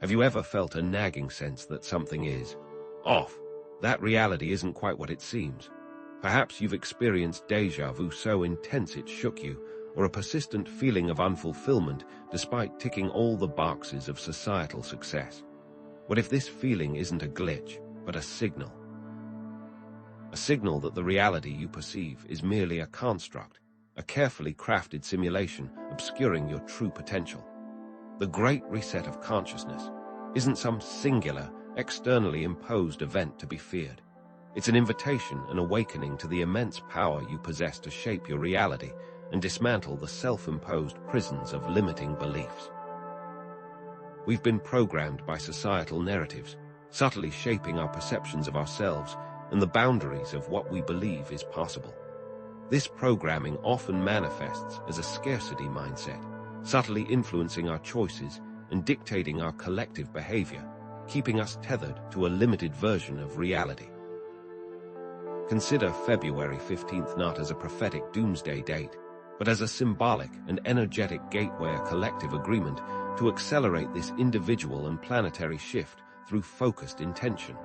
Have you ever felt a nagging sense that something is off? That reality isn't quite what it seems. Perhaps you've experienced déjà vu so intense it shook you, or a persistent feeling of unfulfillment despite ticking all the boxes of societal success. What if this feeling isn't a glitch, but a signal? A signal that the reality you perceive is merely a construct, a carefully crafted simulation obscuring your true potential. The Great Reset of consciousness isn't some singular, externally imposed event to be feared. It's an invitation, an awakening to the immense power you possess to shape your reality and dismantle the self-imposed prisons of limiting beliefs. We've been programmed by societal narratives, subtly shaping our perceptions of ourselves and the boundaries of what we believe is possible. This programming often manifests as a scarcity mindset, subtly influencing our choices and dictating our collective behavior, keeping us tethered to a limited version of reality. Consider February 15th not as a prophetic doomsday date, but as a symbolic and energetic gateway, a collective agreement to accelerate this individual and planetary shift through focused intention.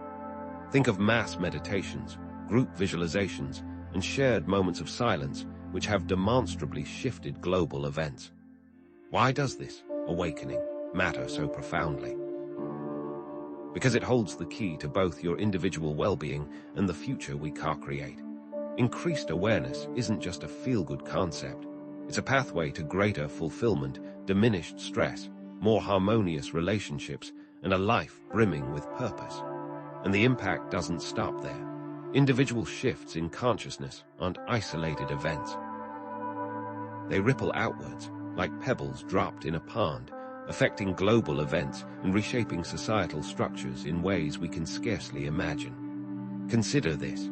Think of mass meditations, group visualizations, and shared moments of silence which have demonstrably shifted global events. Why does this awakening matter so profoundly? Because it holds the key to both your individual well-being and the future we co-create. Increased awareness isn't just a feel-good concept. It's a pathway to greater fulfillment, diminished stress, more harmonious relationships, and a life brimming with purpose. And the impact doesn't stop there. Individual shifts in consciousness aren't isolated events. They ripple outwards, like pebbles dropped in a pond, affecting global events and reshaping societal structures in ways we can scarcely imagine. Consider this: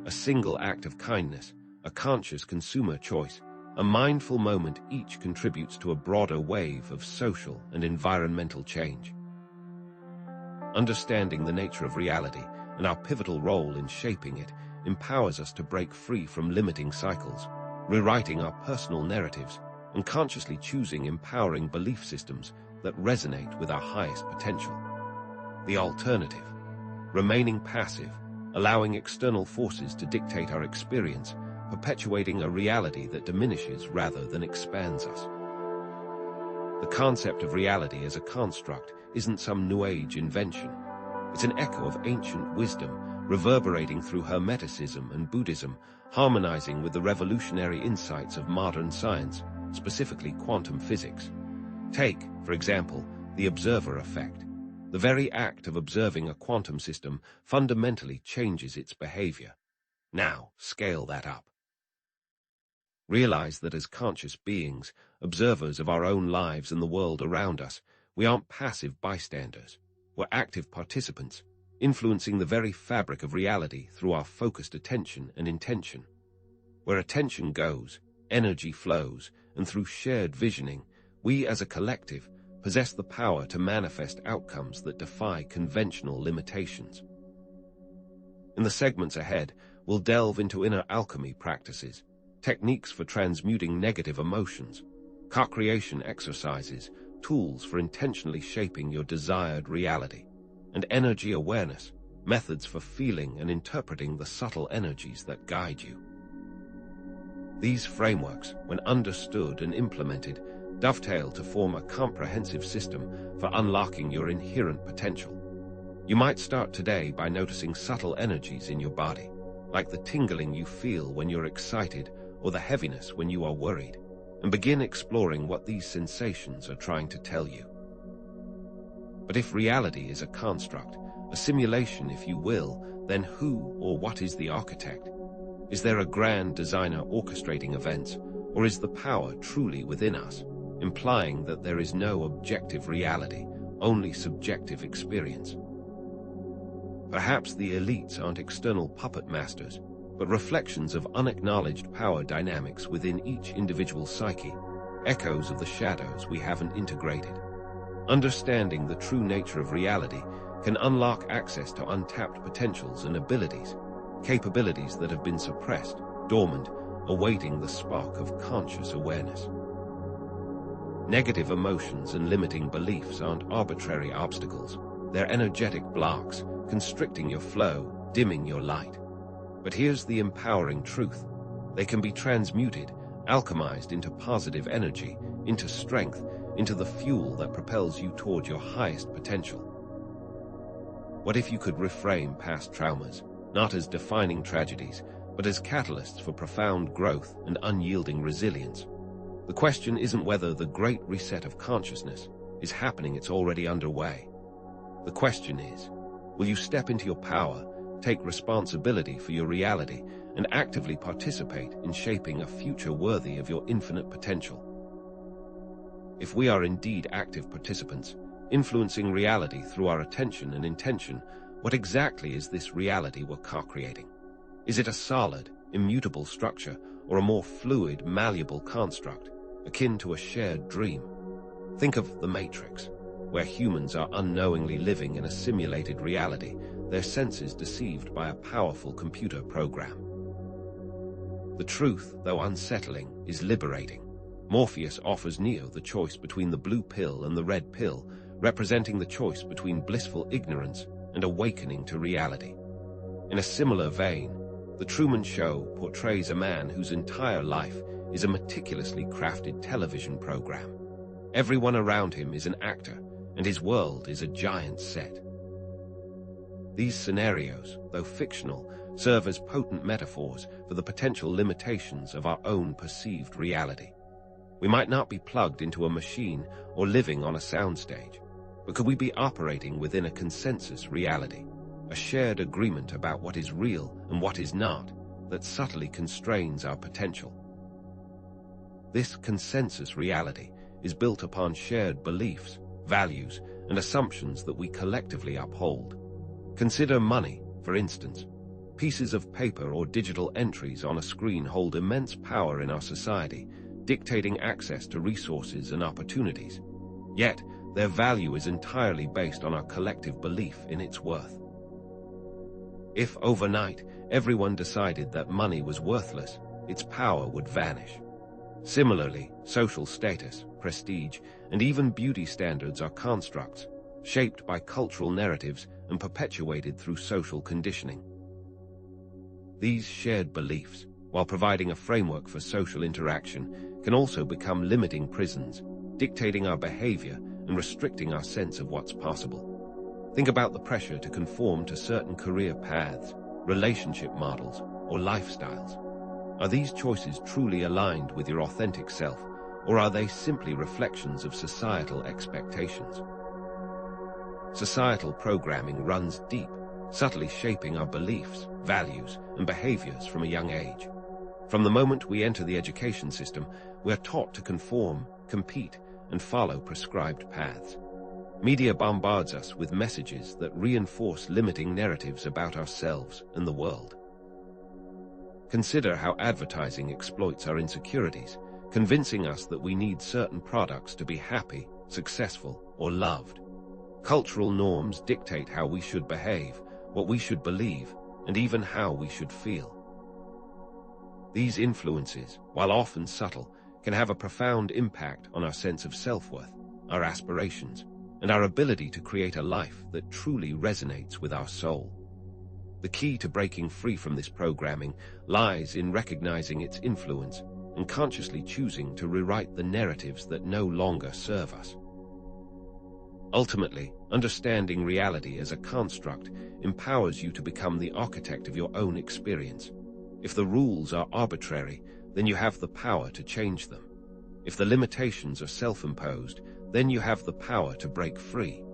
a single act of kindness, a conscious consumer choice, a mindful moment each contributes to a broader wave of social and environmental change. Understanding the nature of reality and our pivotal role in shaping it empowers us to break free from limiting cycles, rewriting our personal narratives, and consciously choosing empowering belief systems that resonate with our highest potential. The alternative: remaining passive, allowing external forces to dictate our experience, perpetuating a reality that diminishes rather than expands us. The concept of reality as a construct isn't some New Age invention. It's an echo of ancient wisdom, reverberating through Hermeticism and Buddhism, harmonizing with the revolutionary insights of modern science, specifically quantum physics. Take, for example, the observer effect. The very act of observing a quantum system fundamentally changes its behavior. Now, scale that up. Realize that as conscious beings, observers of our own lives and the world around us, we aren't passive bystanders. We're active participants, influencing the very fabric of reality through our focused attention and intention. Where attention goes, energy flows, and through shared visioning, we as a collective possess the power to manifest outcomes that defy conventional limitations. In the segments ahead, we'll delve into inner alchemy practices, techniques for transmuting negative emotions, co-creation exercises, tools for intentionally shaping your desired reality, and energy awareness, methods for feeling and interpreting the subtle energies that guide you. These frameworks, when understood and implemented, dovetail to form a comprehensive system for unlocking your inherent potential. You might start today by noticing subtle energies in your body, like the tingling you feel when you're excited or the heaviness when you are worried, and begin exploring what these sensations are trying to tell you. But if reality is a construct, a simulation if you will, then who or what is the architect? Is there a grand designer orchestrating events, or is the power truly within us, implying that there is no objective reality, only subjective experience? Perhaps the elites aren't external puppet masters, but reflections of unacknowledged power dynamics within each individual psyche, echoes of the shadows we haven't integrated. Understanding the true nature of reality can unlock access to untapped potentials and abilities, capabilities that have been suppressed, dormant, awaiting the spark of conscious awareness. Negative emotions and limiting beliefs aren't arbitrary obstacles. They're energetic blocks, constricting your flow, dimming your light. But here's the empowering truth. They can be transmuted, alchemized into positive energy, into strength, into the fuel that propels you toward your highest potential. What if you could reframe past traumas, not as defining tragedies, but as catalysts for profound growth and unyielding resilience? The question isn't whether the great reset of consciousness is happening, it's already underway. The question is, will you step into your power, take responsibility for your reality, and actively participate in shaping a future worthy of your infinite potential? If we are indeed active participants, influencing reality through our attention and intention, what exactly is this reality we're co-creating? Is it a solid, immutable structure, or a more fluid, malleable construct, akin to a shared dream? Think of the Matrix, where humans are unknowingly living in a simulated reality, their senses deceived by a powerful computer program. The truth, though unsettling, is liberating. Morpheus offers Neo the choice between the blue pill and the red pill, representing the choice between blissful ignorance and awakening to reality. In a similar vein, The Truman Show portrays a man whose entire life is a meticulously crafted television program. Everyone around him is an actor, and his world is a giant set. These scenarios, though fictional, serve as potent metaphors for the potential limitations of our own perceived reality. We might not be plugged into a machine or living on a soundstage, but could we be operating within a consensus reality, a shared agreement about what is real and what is not, that subtly constrains our potential? This consensus reality is built upon shared beliefs, values, and assumptions that we collectively uphold. Consider money, for instance. Pieces of paper or digital entries on a screen hold immense power in our society, dictating access to resources and opportunities. Yet, their value is entirely based on our collective belief in its worth. If overnight everyone decided that money was worthless, its power would vanish. Similarly, social status, prestige, and even beauty standards are constructs, shaped by cultural narratives and perpetuated through social conditioning. These shared beliefs, while providing a framework for social interaction, can also become limiting prisons, dictating our behavior and restricting our sense of what's possible. Think about the pressure to conform to certain career paths, relationship models, or lifestyles. Are these choices truly aligned with your authentic self, or are they simply reflections of societal expectations? Societal programming runs deep, subtly shaping our beliefs, values, and behaviors from a young age. From the moment we enter the education system, we are taught to conform, compete, and follow prescribed paths. Media bombards us with messages that reinforce limiting narratives about ourselves and the world. Consider how advertising exploits our insecurities, convincing us that we need certain products to be happy, successful, or loved. Cultural norms dictate how we should behave, what we should believe, and even how we should feel. These influences, while often subtle, can have a profound impact on our sense of self-worth, our aspirations, and our ability to create a life that truly resonates with our soul. The key to breaking free from this programming lies in recognizing its influence and consciously choosing to rewrite the narratives that no longer serve us. Ultimately, understanding reality as a construct empowers you to become the architect of your own experience. If the rules are arbitrary, then you have the power to change them. If the limitations are self-imposed, then you have the power to break free.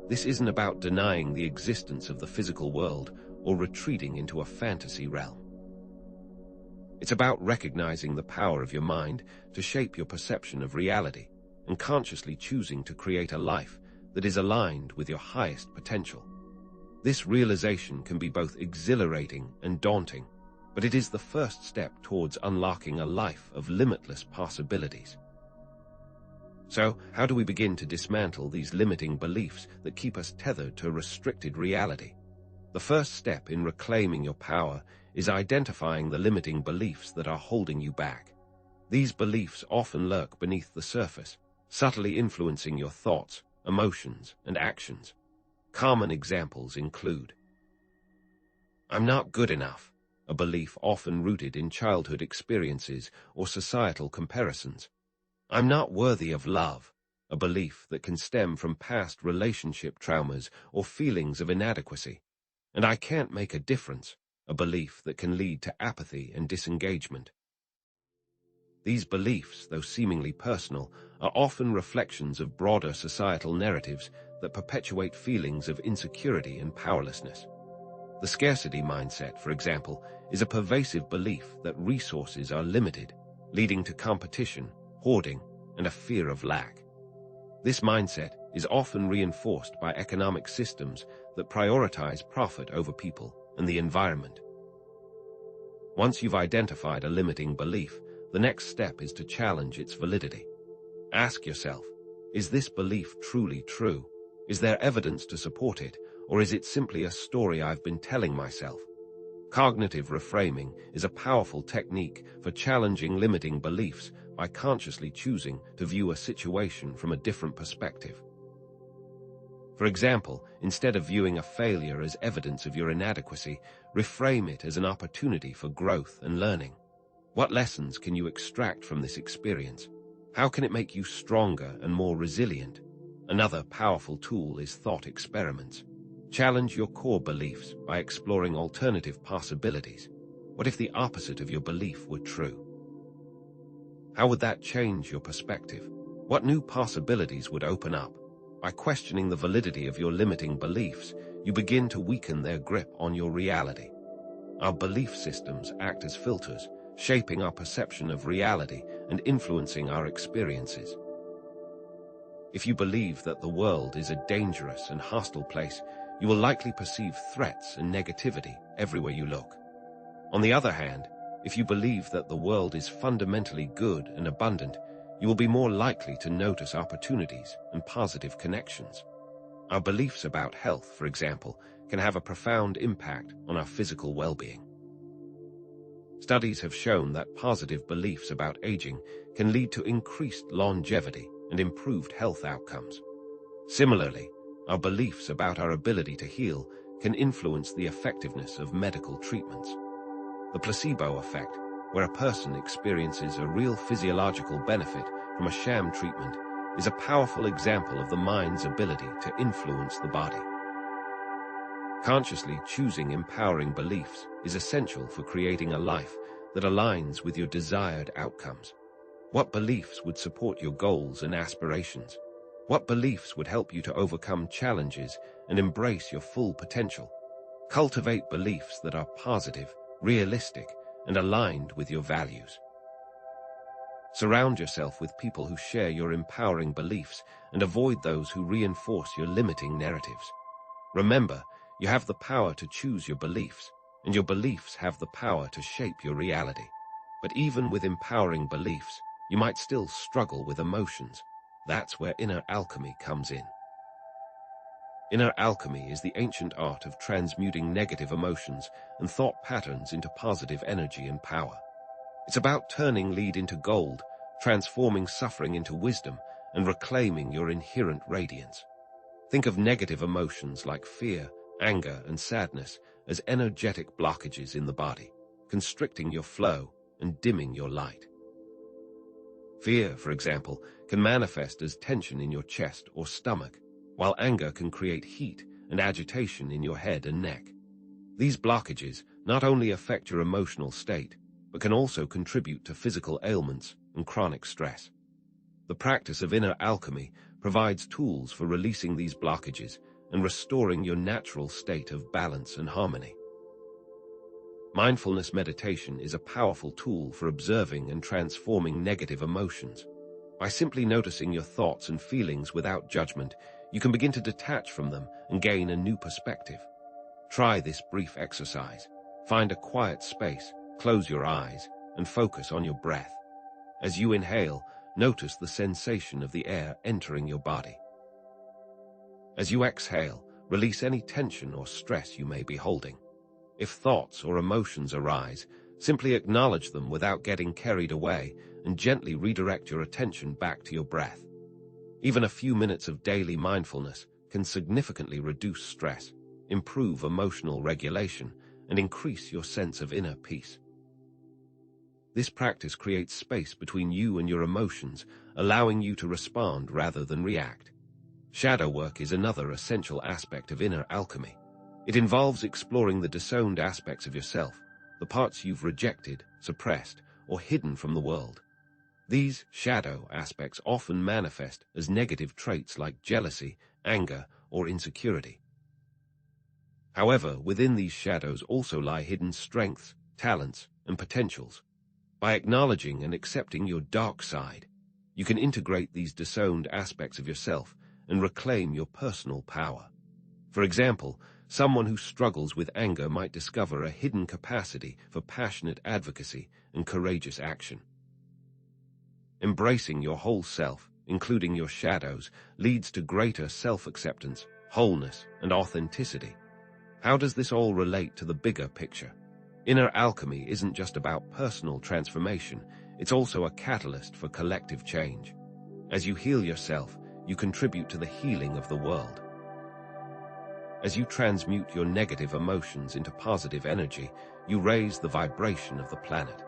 This isn't about denying the existence of the physical world or retreating into a fantasy realm. It's about recognizing the power of your mind to shape your perception of reality and consciously choosing to create a life that is aligned with your highest potential. This realization can be both exhilarating and daunting, but it is the first step towards unlocking a life of limitless possibilities. So, how do we begin to dismantle these limiting beliefs that keep us tethered to a restricted reality? The first step in reclaiming your power is identifying the limiting beliefs that are holding you back. These beliefs often lurk beneath the surface, subtly influencing your thoughts, emotions, and actions. Common examples include: I'm not good enough, a belief often rooted in childhood experiences or societal comparisons. I'm not worthy of love, a belief that can stem from past relationship traumas or feelings of inadequacy. And I can't make a difference, a belief that can lead to apathy and disengagement. These beliefs, though seemingly personal, are often reflections of broader societal narratives that perpetuate feelings of insecurity and powerlessness. The scarcity mindset, for example, is a pervasive belief that resources are limited, leading to competition, hoarding, and a fear of lack. This mindset is often reinforced by economic systems that prioritize profit over people and the environment. Once you've identified a limiting belief, the next step is to challenge its validity. Ask yourself, is this belief truly true? Is there evidence to support it, or is it simply a story I've been telling myself? Cognitive reframing is a powerful technique for challenging limiting beliefs by consciously choosing to view a situation from a different perspective. For example, instead of viewing a failure as evidence of your inadequacy, reframe it as an opportunity for growth and learning. What lessons can you extract from this experience? How can it make you stronger and more resilient? Another powerful tool is thought experiments. Challenge your core beliefs by exploring alternative possibilities. What if the opposite of your belief were true? How would that change your perspective? What new possibilities would open up? By questioning the validity of your limiting beliefs, you begin to weaken their grip on your reality. Our belief systems act as filters, shaping our perception of reality and influencing our experiences. If you believe that the world is a dangerous and hostile place, you will likely perceive threats and negativity everywhere you look. On the other hand, if you believe that the world is fundamentally good and abundant, you will be more likely to notice opportunities and positive connections. Our beliefs about health, for example, can have a profound impact on our physical well-being. Studies have shown that positive beliefs about aging can lead to increased longevity and improved health outcomes. Similarly, our beliefs about our ability to heal can influence the effectiveness of medical treatments. The placebo effect, where a person experiences a real physiological benefit from a sham treatment, is a powerful example of the mind's ability to influence the body. Consciously choosing empowering beliefs is essential for creating a life that aligns with your desired outcomes. What beliefs would support your goals and aspirations? What beliefs would help you to overcome challenges and embrace your full potential? Cultivate beliefs that are positive, realistic, and aligned with your values. Surround yourself with people who share your empowering beliefs and avoid those who reinforce your limiting narratives. Remember, you have the power to choose your beliefs, and your beliefs have the power to shape your reality. But even with empowering beliefs, you might still struggle with emotions. That's where inner alchemy comes in. Inner alchemy is the ancient art of transmuting negative emotions and thought patterns into positive energy and power. It's about turning lead into gold, transforming suffering into wisdom, and reclaiming your inherent radiance. Think of negative emotions like fear, anger, and sadness as energetic blockages in the body, constricting your flow and dimming your light. Fear, for example, can manifest as tension in your chest or stomach, while anger can create heat and agitation in your head and neck. These blockages not only affect your emotional state, but can also contribute to physical ailments and chronic stress. The practice of inner alchemy provides tools for releasing these blockages and restoring your natural state of balance and harmony. Mindfulness meditation is a powerful tool for observing and transforming negative emotions. By simply noticing your thoughts and feelings without judgment, you can begin to detach from them and gain a new perspective. Try this brief exercise. Find a quiet space, close your eyes, and focus on your breath. As you inhale, notice the sensation of the air entering your body. As you exhale, release any tension or stress you may be holding. If thoughts or emotions arise, simply acknowledge them without getting carried away and gently redirect your attention back to your breath. Even a few minutes of daily mindfulness can significantly reduce stress, improve emotional regulation, and increase your sense of inner peace. This practice creates space between you and your emotions, allowing you to respond rather than react. Shadow work is another essential aspect of inner alchemy. It involves exploring the disowned aspects of yourself, the parts you've rejected, suppressed, or hidden from the world. These shadow aspects often manifest as negative traits like jealousy, anger, or insecurity. However, within these shadows also lie hidden strengths, talents, and potentials. By acknowledging and accepting your dark side, you can integrate these disowned aspects of yourself and reclaim your personal power. For example, someone who struggles with anger might discover a hidden capacity for passionate advocacy and courageous action. Embracing your whole self, including your shadows, leads to greater self-acceptance, wholeness, and authenticity. How does this all relate to the bigger picture? Inner alchemy isn't just about personal transformation, it's also a catalyst for collective change. As you heal yourself, you contribute to the healing of the world. As you transmute your negative emotions into positive energy, you raise the vibration of the planet.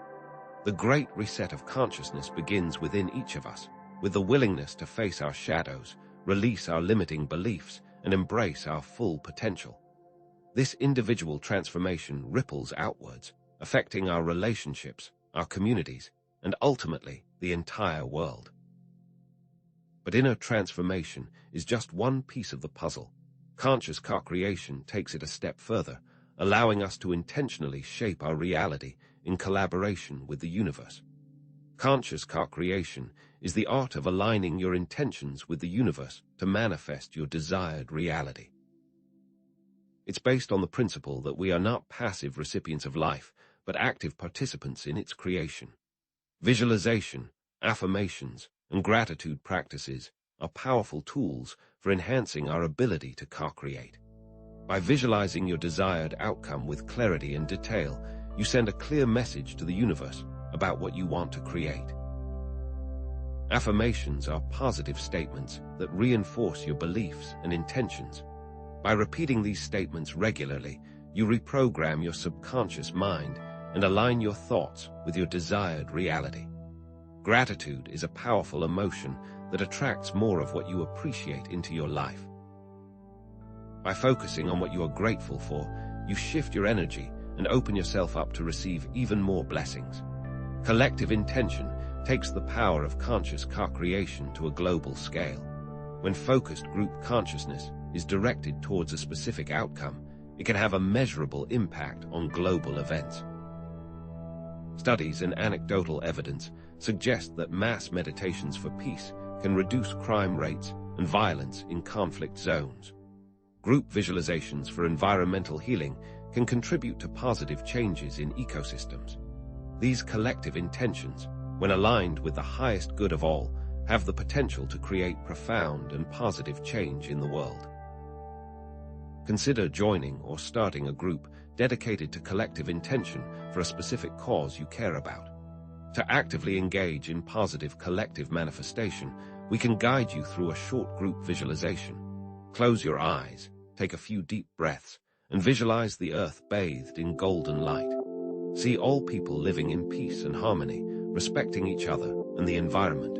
The great reset of consciousness begins within each of us, with the willingness to face our shadows, release our limiting beliefs, and embrace our full potential. This individual transformation ripples outwards, affecting our relationships, our communities, and ultimately the entire world. But inner transformation is just one piece of the puzzle. Conscious co-creation takes it a step further, allowing us to intentionally shape our reality in collaboration with the universe. Conscious co-creation is the art of aligning your intentions with the universe to manifest your desired reality. It's based on the principle that we are not passive recipients of life, but active participants in its creation. Visualization, affirmations, and gratitude practices are powerful tools for enhancing our ability to co-create. By visualizing your desired outcome with clarity and detail, you send a clear message to the universe about what you want to create. Affirmations are positive statements that reinforce your beliefs and intentions. By repeating these statements regularly, you reprogram your subconscious mind and align your thoughts with your desired reality. Gratitude is a powerful emotion that attracts more of what you appreciate into your life. By focusing on what you are grateful for, you shift your energy and open yourself up to receive even more blessings. Collective intention takes the power of conscious co-creation to a global scale. When focused group consciousness is directed towards a specific outcome, it can have a measurable impact on global events. Studies and anecdotal evidence suggest that mass meditations for peace can reduce crime rates and violence in conflict zones. Group visualizations for environmental healing can contribute to positive changes in ecosystems. These collective intentions, when aligned with the highest good of all, have the potential to create profound and positive change in the world. Consider joining or starting a group dedicated to collective intention for a specific cause you care about. To actively engage in positive collective manifestation, we can guide you through a short group visualization. Close your eyes, take a few deep breaths, and visualize the earth bathed in golden light. See all people living in peace and harmony, respecting each other and the environment.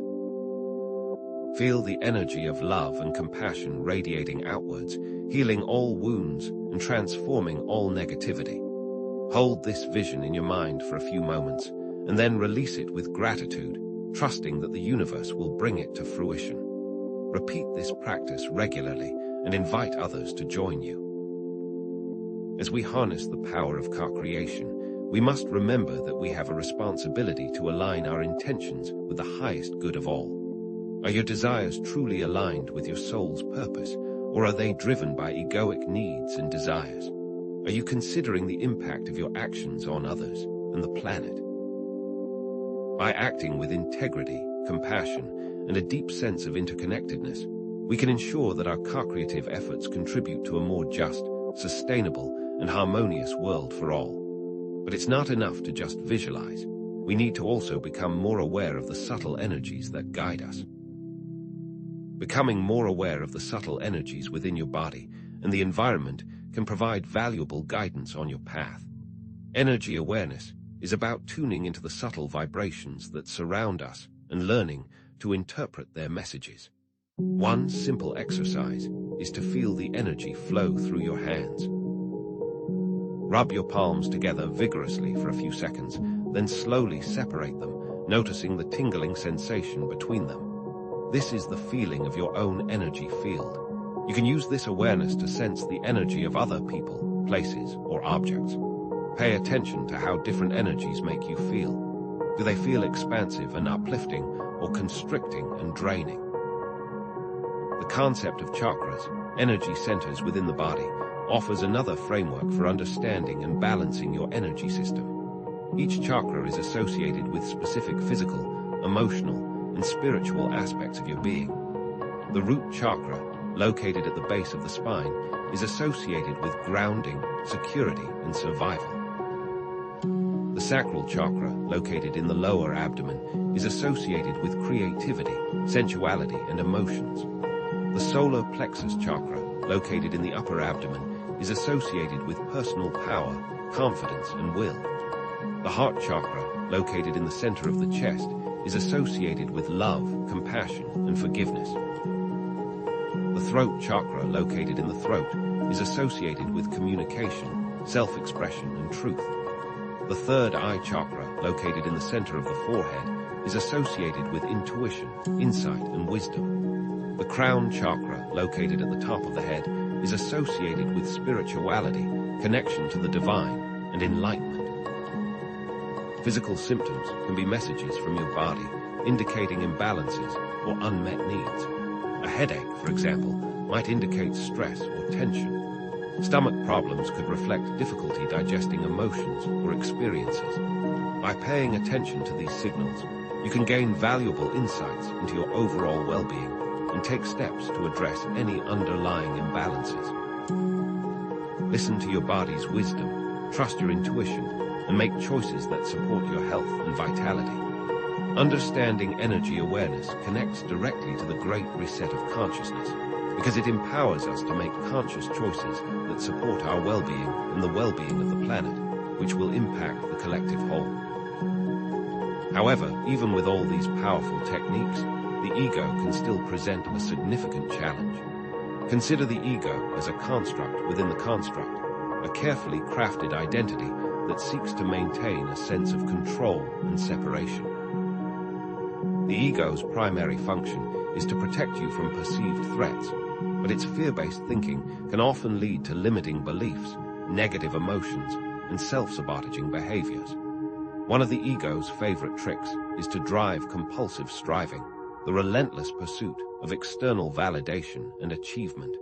Feel the energy of love and compassion radiating outwards, healing all wounds and transforming all negativity. Hold this vision in your mind for a few moments, and then release it with gratitude, trusting that the universe will bring it to fruition. Repeat this practice regularly and invite others to join you. As we harness the power of co-creation, we must remember that we have a responsibility to align our intentions with the highest good of all. Are your desires truly aligned with your soul's purpose, or are they driven by egoic needs and desires? Are you considering the impact of your actions on others and the planet? By acting with integrity, compassion, and a deep sense of interconnectedness, we can ensure that our co-creative efforts contribute to a more just, sustainable, and harmonious world for all. But it's not enough to just visualize. We need to also become more aware of the subtle energies that guide us. Becoming more aware of the subtle energies within your body and the environment can provide valuable guidance on your path. Energy awareness is about tuning into the subtle vibrations that surround us and learning to interpret their messages. One simple exercise is to feel the energy flow through your hands. Rub your palms together vigorously for a few seconds, then slowly separate them, noticing the tingling sensation between them. This is the feeling of your own energy field. You can use this awareness to sense the energy of other people, places, or objects. Pay attention to how different energies make you feel. Do they feel expansive and uplifting, or constricting and draining? The concept of chakras, energy centers within the body, offers another framework for understanding and balancing your energy system. Each chakra is associated with specific physical, emotional, and spiritual aspects of your being. The root chakra, located at the base of the spine, is associated with grounding, security, and survival. The sacral chakra, located in the lower abdomen, is associated with creativity, sensuality, and emotions. The solar plexus chakra, located in the upper abdomen, is associated with personal power, confidence, and will. The heart chakra, located in the center of the chest, is associated with love, compassion, and forgiveness. The throat chakra, located in the throat, is associated with communication, self-expression, and truth. The third eye chakra, located in the center of the forehead, is associated with intuition, insight, and wisdom. The crown chakra, located at the top of the head, is associated with spirituality, connection to the divine, and enlightenment. Physical symptoms can be messages from your body, indicating imbalances or unmet needs. A headache, for example, might indicate stress or tension. Stomach problems could reflect difficulty digesting emotions or experiences. By paying attention to these signals, you can gain valuable insights into your overall well-being and take steps to address any underlying imbalances. Listen to your body's wisdom, trust your intuition, and make choices that support your health and vitality. Understanding energy awareness connects directly to the Great Reset of consciousness because it empowers us to make conscious choices that support our well-being and the well-being of the planet, which will impact the collective whole. However, even with all these powerful techniques, the ego can still present a significant challenge. Consider the ego as a construct within the construct, a carefully crafted identity that seeks to maintain a sense of control and separation. The ego's primary function is to protect you from perceived threats, but its fear-based thinking can often lead to limiting beliefs, negative emotions, and self-sabotaging behaviors. One of the ego's favorite tricks is to drive compulsive striving, the relentless pursuit of external validation and achievement.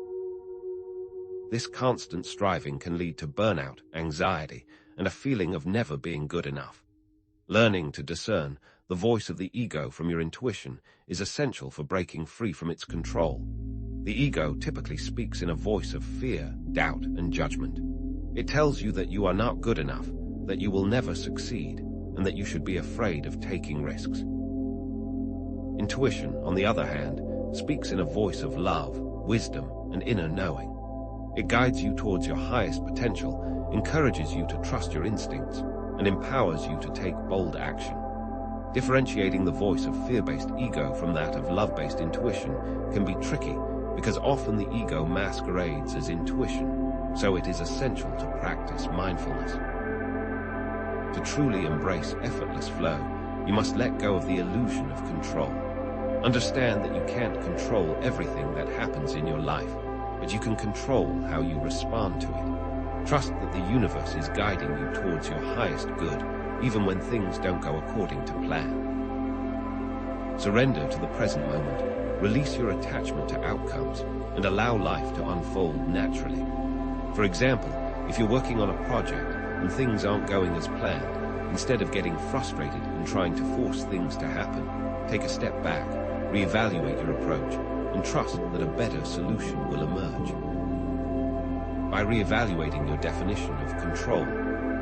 This constant striving can lead to burnout, anxiety, and a feeling of never being good enough. Learning to discern the voice of the ego from your intuition is essential for breaking free from its control. The ego typically speaks in a voice of fear, doubt, and judgment. It tells you that you are not good enough, that you will never succeed, and that you should be afraid of taking risks. Intuition, on the other hand, speaks in a voice of love, wisdom, and inner knowing. It guides you towards your highest potential, encourages you to trust your instincts, and empowers you to take bold action. Differentiating the voice of fear-based ego from that of love-based intuition can be tricky because often the ego masquerades as intuition, so it is essential to practice mindfulness. To truly embrace effortless flow, you must let go of the illusion of control. Understand that you can't control everything that happens in your life, but you can control how you respond to it. Trust that the universe is guiding you towards your highest good, even when things don't go according to plan. Surrender to the present moment, release your attachment to outcomes, and allow life to unfold naturally. For example, if you're working on a project and things aren't going as planned, instead of getting frustrated and trying to force things to happen, take a step back, reevaluate your approach, and trust that a better solution will emerge. By reevaluating your definition of control,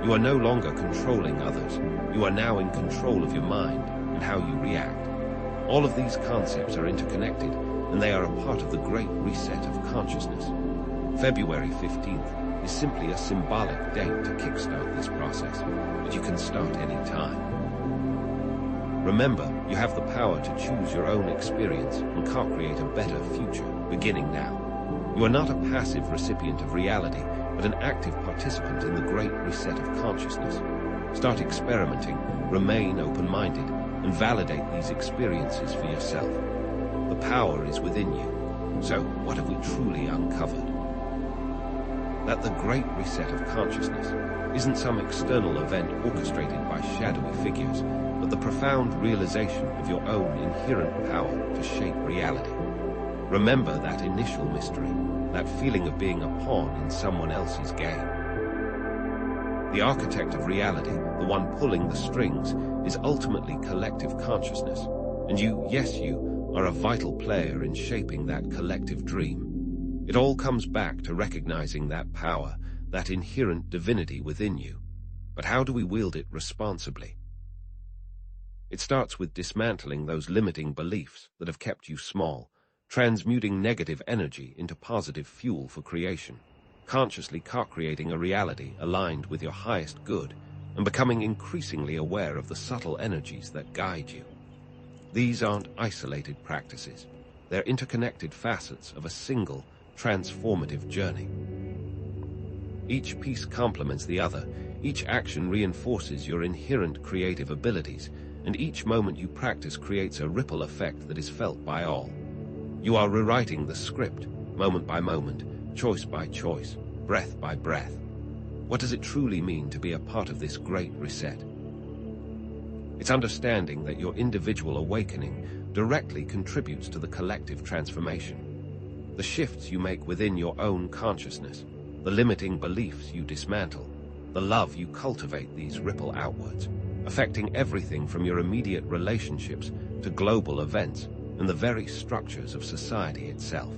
you are no longer controlling others. You are now in control of your mind and how you react. All of these concepts are interconnected and they are a part of the great reset of consciousness. February 15th is simply a symbolic date to kickstart this process, but you can start any time. Remember, you have the power to choose your own experience and co-create a better future, beginning now. You are not a passive recipient of reality, but an active participant in the great reset of consciousness. Start experimenting, remain open-minded, and validate these experiences for yourself. The power is within you. So, what have we truly uncovered? That the great reset of consciousness isn't some external event orchestrated by shadowy figures, but the profound realization of your own inherent power to shape reality. Remember that initial mystery, that feeling of being a pawn in someone else's game. The architect of reality, the one pulling the strings, is ultimately collective consciousness, and you, yes you, are a vital player in shaping that collective dream. It all comes back to recognizing that power, that inherent divinity within you. But how do we wield it responsibly? It starts with dismantling those limiting beliefs that have kept you small, transmuting negative energy into positive fuel for creation, consciously co-creating a reality aligned with your highest good, and becoming increasingly aware of the subtle energies that guide you. These aren't isolated practices. They're interconnected facets of a single, transformative journey. Each piece complements the other, each action reinforces your inherent creative abilities, and each moment you practice creates a ripple effect that is felt by all. You are rewriting the script, moment by moment, choice by choice, breath by breath. What does it truly mean to be a part of this great reset? It's understanding that your individual awakening directly contributes to the collective transformation. The shifts you make within your own consciousness, the limiting beliefs you dismantle, the love you cultivate, these ripple outwards, affecting everything from your immediate relationships to global events and the very structures of society itself.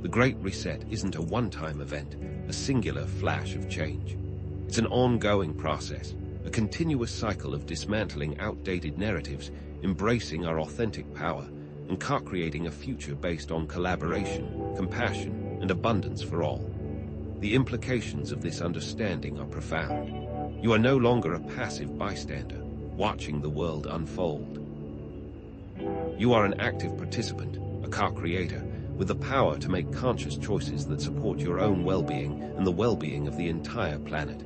The Great Reset isn't a one-time event, a singular flash of change. It's an ongoing process, a continuous cycle of dismantling outdated narratives, embracing our authentic power, and co-creating a future based on collaboration, compassion, and abundance for all. The implications of this understanding are profound. You are no longer a passive bystander, watching the world unfold. You are an active participant, a co-creator, with the power to make conscious choices that support your own well-being and the well-being of the entire planet.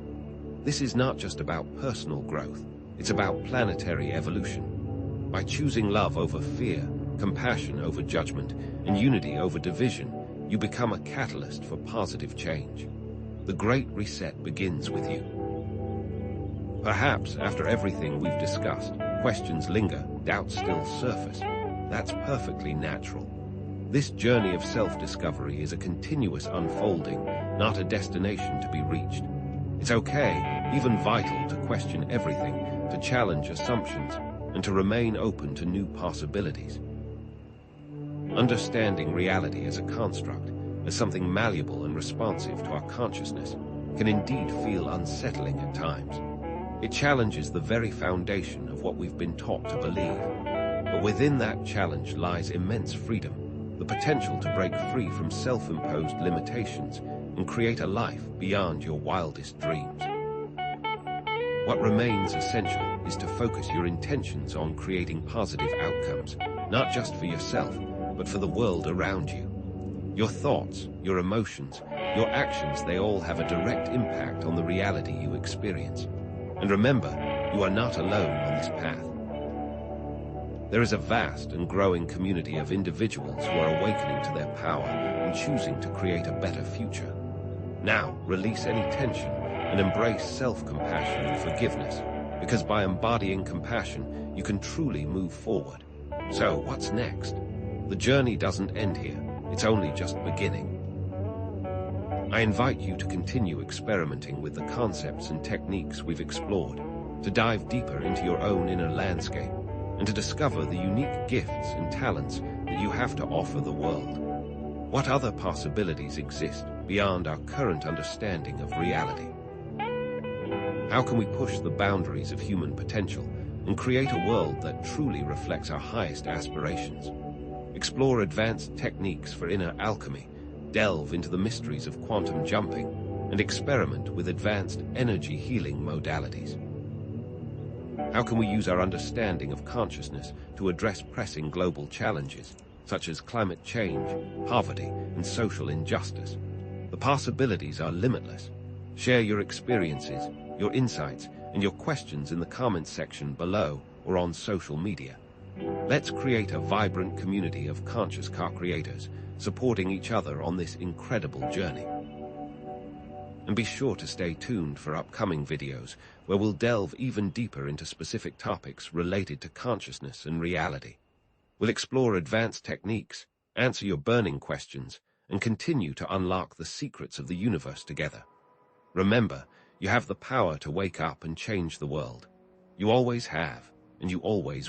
This is not just about personal growth, it's about planetary evolution. By choosing love over fear, compassion over judgment, and unity over division, you become a catalyst for positive change. The Great Reset begins with you. Perhaps after everything we've discussed, questions linger, doubts still surface. That's perfectly natural. This journey of self-discovery is a continuous unfolding, not a destination to be reached. It's okay, even vital, to question everything, to challenge assumptions, and to remain open to new possibilities. Understanding reality as a construct, as something malleable and responsive to our consciousness, can indeed feel unsettling at times. It challenges the very foundation of what we've been taught to believe. But within that challenge lies immense freedom, the potential to break free from self-imposed limitations and create a life beyond your wildest dreams. What remains essential is to focus your intentions on creating positive outcomes, not just for yourself, but for the world around you. Your thoughts, your emotions, your actions, they all have a direct impact on the reality you experience. And remember, you are not alone on this path. There is a vast and growing community of individuals who are awakening to their power and choosing to create a better future. Now, release any tension and embrace self-compassion and forgiveness, because by embodying compassion, you can truly move forward. So, what's next? The journey doesn't end here. It's only just beginning. I invite you to continue experimenting with the concepts and techniques we've explored, to dive deeper into your own inner landscape, and to discover the unique gifts and talents that you have to offer the world. What other possibilities exist beyond our current understanding of reality? How can we push the boundaries of human potential and create a world that truly reflects our highest aspirations? explore advanced techniques for inner alchemy, delve into the mysteries of quantum jumping, and experiment with advanced energy healing modalities. How can we use our understanding of consciousness to address pressing global challenges, such as climate change, poverty, and social injustice? The possibilities are limitless. Share your experiences, your insights, and your questions in the comments section below or on social media. Let's create a vibrant community of conscious co-creators, supporting each other on this incredible journey. And be sure to stay tuned for upcoming videos where we'll delve even deeper into specific topics related to consciousness and reality. We'll explore advanced techniques, answer your burning questions, and continue to unlock the secrets of the universe together. Remember, you have the power to wake up and change the world. You always have, and you always will.